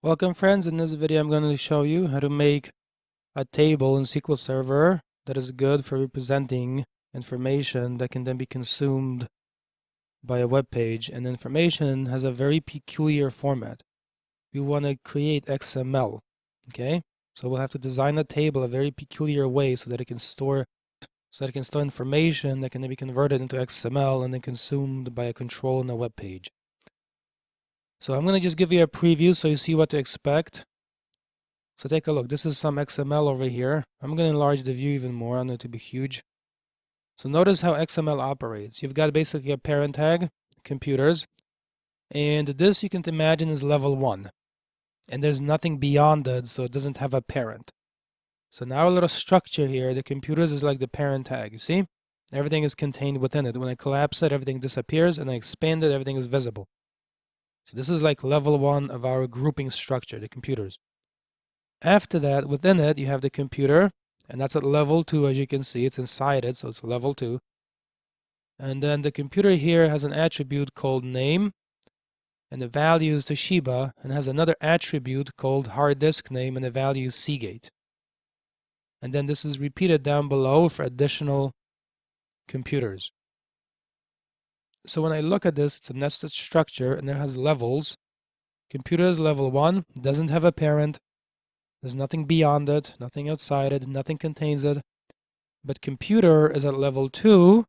Welcome friends, in this video I'm going to show you how to make a table in SQL Server that is good for representing information that can then be consumed by a web page, and information has a very peculiar format. We want to create XML, okay? So we'll have to design a table a very peculiar way so that it can store information that can then be converted into XML and then consumed by a control on a web page. So I'm going to just give you a preview so you see what to expect. So take a look. This is some XML over here. I'm going to enlarge the view even more. I want it to be huge. So notice how XML operates. You've got basically a parent tag, computers, and this you can imagine is level 1. And there's nothing beyond it, so it doesn't have a parent. So now a little structure here. The computers is like the parent tag. You see? Everything is contained within it. When I collapse it, everything disappears, and I expand it, everything is visible. So this is like level 1 of our grouping structure, the computers. After that, within it, you have the computer, and that's at level 2, as you can see. It's inside it, so it's level 2. And then the computer here has an attribute called name, and the value is Toshiba, and has another attribute called hard disk name, and the value is Seagate. And then this is repeated down below for additional computers. So when I look at this, it's a nested structure, and it has levels. Computer is level 1, doesn't have a parent. There's nothing beyond it, nothing outside it, nothing contains it. But computer is at level 2,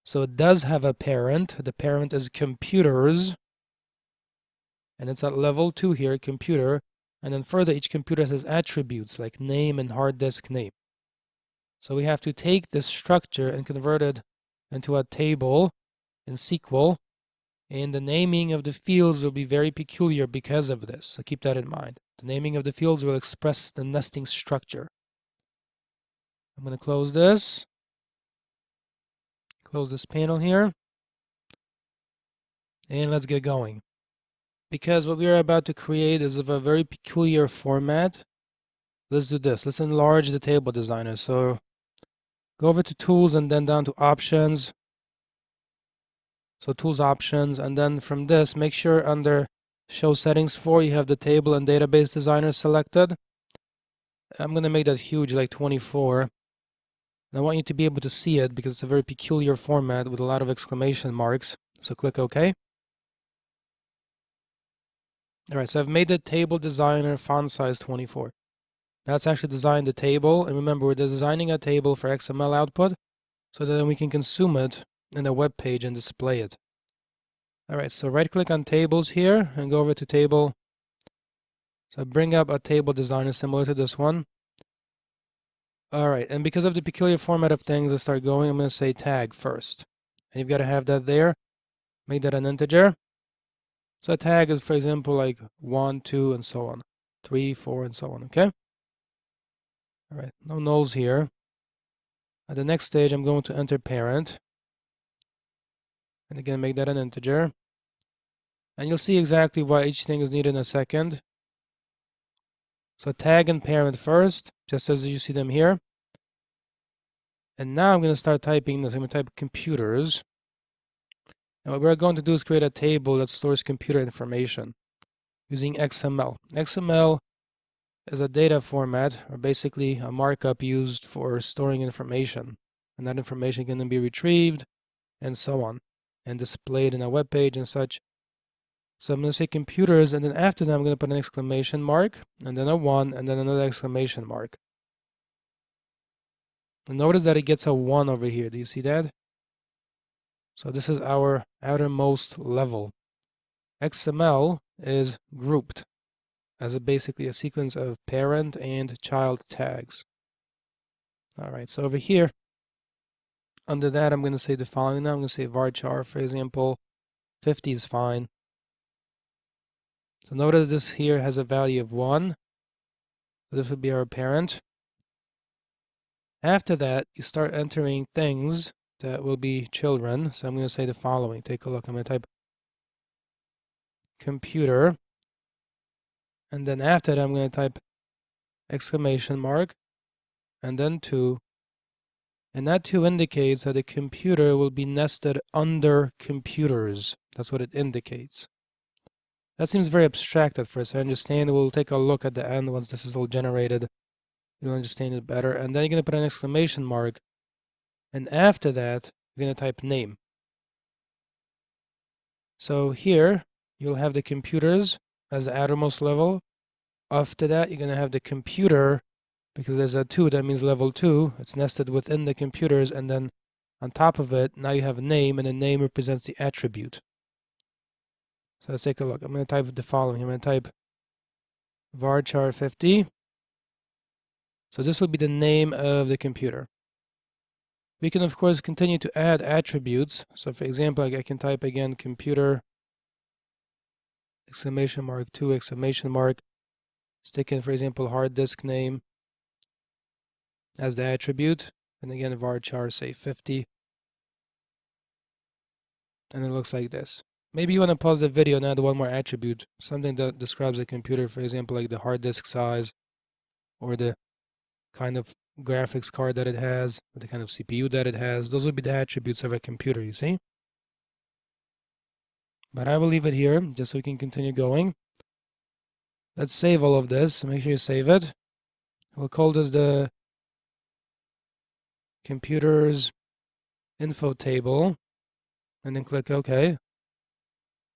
so it does have a parent. The parent is computers, and it's at level 2 here, computer. And then further, each computer has attributes like name and hard disk name. So we have to take this structure and convert it into a table in SQL, and the naming of the fields will be very peculiar because of this, so keep that in mind. The naming of the fields will express the nesting structure. I'm going to close this panel here, and let's get going. Because what we are about to create is of a very peculiar format, let's do this. Let's enlarge the table designer. So go over to tools and then down to options. So tools, options, and then from this, make sure under show settings for you have the table and database designer selected. I'm going to make that huge, like 24. And I want you to be able to see it because it's a very peculiar format with a lot of exclamation marks. So click OK. Alright, so I've made the table designer font size 24. That's actually designed the table, and remember we're designing a table for XML output so that then we can consume it in a web page and display it. Alright, so right click on tables here and go over to table. So bring up a table designer similar to this one. Alright, and because of the peculiar format of things, let's start going. I'm going to say tag first. And you've got to have that there. Make that an integer. So a tag is, for example, like 1, 2, and so on. 3, 4, and so on, okay? Alright, no nulls here. At the next stage, I'm going to enter parent. And again, make that an integer. And you'll see exactly why each thing is needed in a second. So tag and parent first, just as you see them here. And now I'm going to start typing this. I'm going to type computers. And what we're going to do is create a table that stores computer information using XML. XML is a data format, or basically a markup used for storing information. And that information can then be retrieved and so on, and displayed in a web page and such. So I'm going to say computers, and then after that I'm going to put an exclamation mark, and then a 1, and then another exclamation mark. And notice that it gets a 1 over here. Do you see that? So this is our outermost level. XML is grouped as basically a sequence of parent and child tags. Alright, so over here, under that I'm going to say the following now. I'm going to say varchar, for example, 50 is fine. So notice this here has a value of 1. So this would be our parent. After that, you start entering things that will be children. So I'm going to say the following. Take a look. I'm going to type computer. And then after that, I'm going to type exclamation mark. And then 2. And that 2 indicates that the computer will be nested under computers. That's what it indicates. That seems very abstract at first. I understand. We'll take a look at the end once this is all generated. You'll understand it better. And then you're going to put an exclamation mark. And after that, you're going to type name. So here, you'll have the computers as the outermost level. After that, you're going to have the computer, because there's a 2, that means level 2. It's nested within the computers, and then on top of it, now you have a name, and the name represents the attribute. So let's take a look. I'm going to type the following. I'm going to type varchar 50. So this will be the name of the computer. We can, of course, continue to add attributes. So for example, I can type again computer, exclamation mark 2, exclamation mark. Stick in, for example, hard disk name as the attribute. And again, varchar, say 50. And it looks like this. Maybe you want to pause the video and add one more attribute, something that describes a computer, for example, like the hard disk size, or the kind of graphics card that it has, or the kind of CPU that it has. Those would be the attributes of a computer, you see? But I will leave it here, just so we can continue going. Let's save all of this. Make sure you save it. We'll call this the computers info table, and then click OK.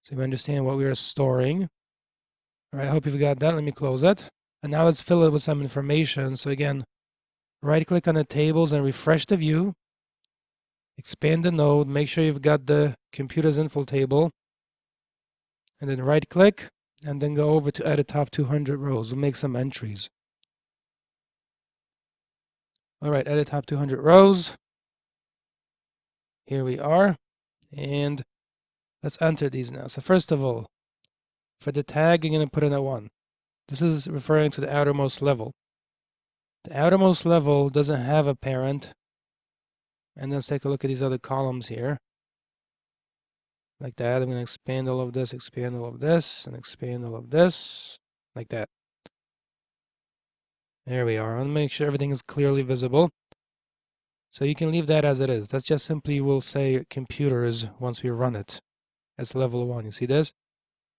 So you understand what we are storing. All right, I hope you've got that. Let me close it. And now let's fill it with some information. So again, right-click on the tables and refresh the view. Expand the node. Make sure you've got the computers info table. And then right-click, and then go over to edit top 200 rows. We'll make some entries. All right, edit top 200 rows. Here we are. And let's enter these now. So first of all, for the tag, you're going to put in a 1. This is referring to the outermost level. The outermost level doesn't have a parent. And let's take a look at these other columns here. Like that. I'm going to expand all of this, and expand all of this, like that. There we are. I want to make sure everything is clearly visible. So you can leave that as it is. That's just simply, we'll say computers once we run it. That's level 1. You see this?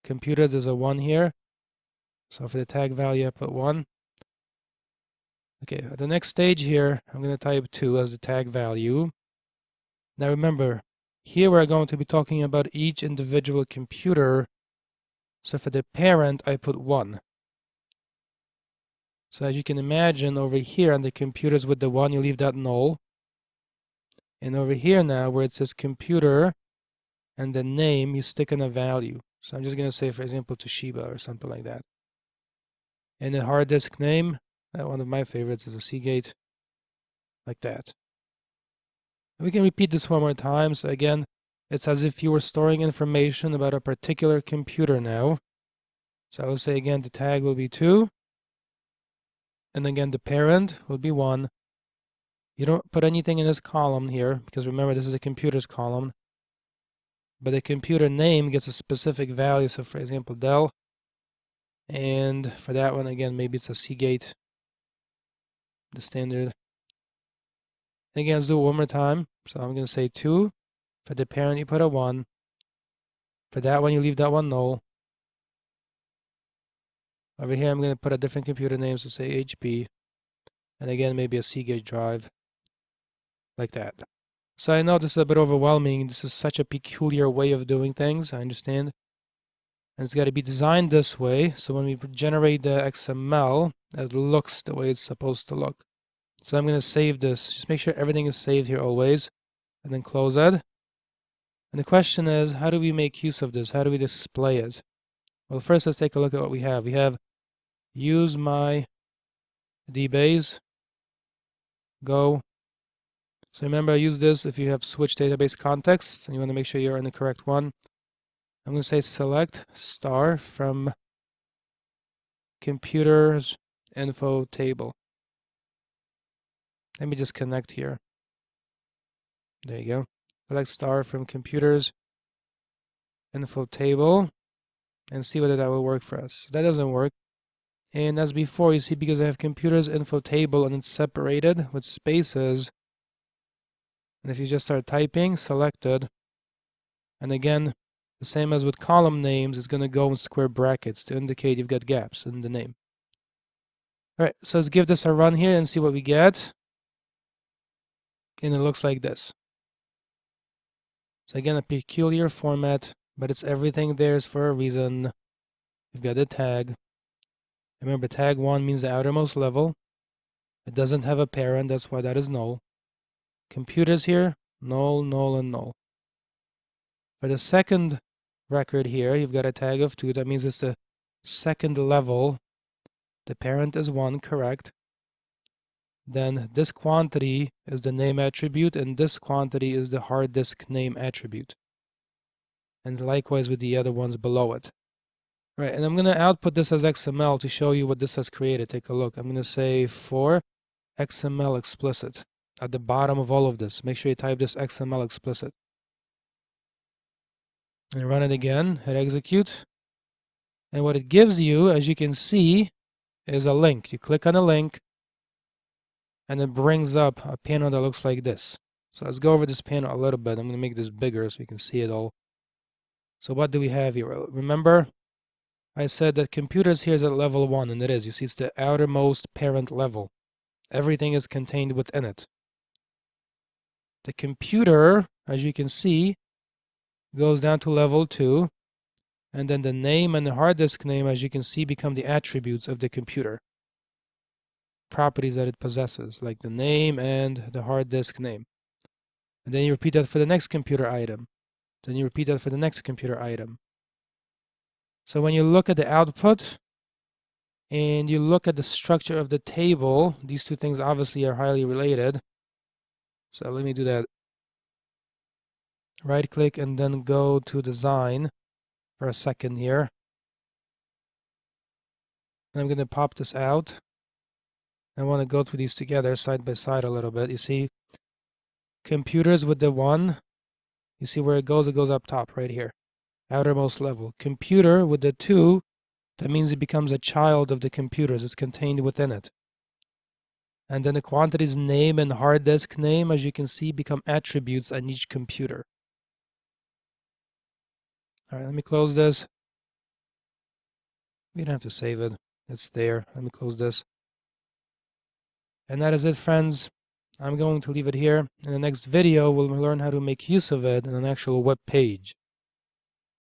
Computers, there's a 1 here. So for the tag value, I put 1. Okay, at the next stage here, I'm going to type 2 as the tag value. Now remember, here we're going to be talking about each individual computer. So for the parent, I put 1. So as you can imagine, over here on the computers with the 1, you leave that null. And over here now, where it says computer and the name, you stick in a value. So I'm just going to say, for example, Toshiba or something like that. And the hard disk name, one of my favorites is a Seagate, like that. And we can repeat this one more time. So again, it's as if you were storing information about a particular computer now. So I will say again, the tag will be 2. And again, the parent will be 1. You don't put anything in this column here, because remember, this is a computer's column. But the computer name gets a specific value. So for example, Dell. And for that one, again, maybe it's a Seagate, the standard. Again, let's do it one more time. So I'm going to say 2. For the parent, you put a 1. For that one, you leave that one null. Over here, I'm going to put a different computer name, so say HP. And again, maybe a Seagate drive, like that. So I know this is a bit overwhelming. This is such a peculiar way of doing things, I understand. And it's got to be designed this way, so when we generate the XML, it looks the way it's supposed to look. So I'm going to save this. Just make sure everything is saved here always, and then close it. And the question is, how do we make use of this? How do we display it? Well, first let's take a look at what we have. We have use my dbase, go. So remember, I use this if you have switch database contexts and you want to make sure you're in the correct one. I'm going to say select star from computers info table. Let me just connect here. There you go. Select star from computers info table and see whether that will work for us. That doesn't work. And as before, you see, because I have computers info table and it's separated with spaces. And if you just start typing, selected, and again, The same as with column names, it's going to go in square brackets to indicate you've got gaps in the name. All right, so let's give this a run here and see what we get. And it looks like this. So again, a peculiar format, but it's everything there is for a reason. You've got the tag. Remember, tag 1 means the outermost level. It doesn't have a parent, that's why that is null. Computers here, null, null, and null. For the second record here, you've got a tag of 2. That means it's the second level. The parent is 1, correct. Then this quantity is the name attribute, and this quantity is the hard disk name attribute. And likewise with the other ones below it. Right, and I'm going to output this as XML to show you what this has created. Take a look. I'm going to say for XML explicit at the bottom of all of this. Make sure you type this XML explicit. And run it again. Hit execute. And what it gives you, as you can see, is a link. You click on a link, and it brings up a panel that looks like this. So let's go over this panel a little bit. I'm going to make this bigger so you can see it all. So what do we have here? Remember, I said that computers here is at level 1, and it is. You see, it's the outermost parent level. Everything is contained within it. The computer, as you can see, goes down to level 2, and then the name and the hard disk name, as you can see, become the attributes of the computer. Properties that it possesses, like the name and the hard disk name. And then you repeat that for the next computer item. Then you repeat that for the next computer item. So when you look at the output and you look at the structure of the table, these two things obviously are highly related. So let me do that. Right click and then go to design for a second here. And I'm going to pop this out. I want to go through these together side by side a little bit. You see, computers with the 1, you see where it goes up top right here, outermost level. Computer with the 2, that means it becomes a child of the computers. It's contained within it. And then the quantities name and hard disk name, as you can see, become attributes on each computer. All right, let me close this. We don't have to save it. It's there. Let me close this. And that is it, friends. I'm going to leave it here. In the next video, we'll learn how to make use of it in an actual web page.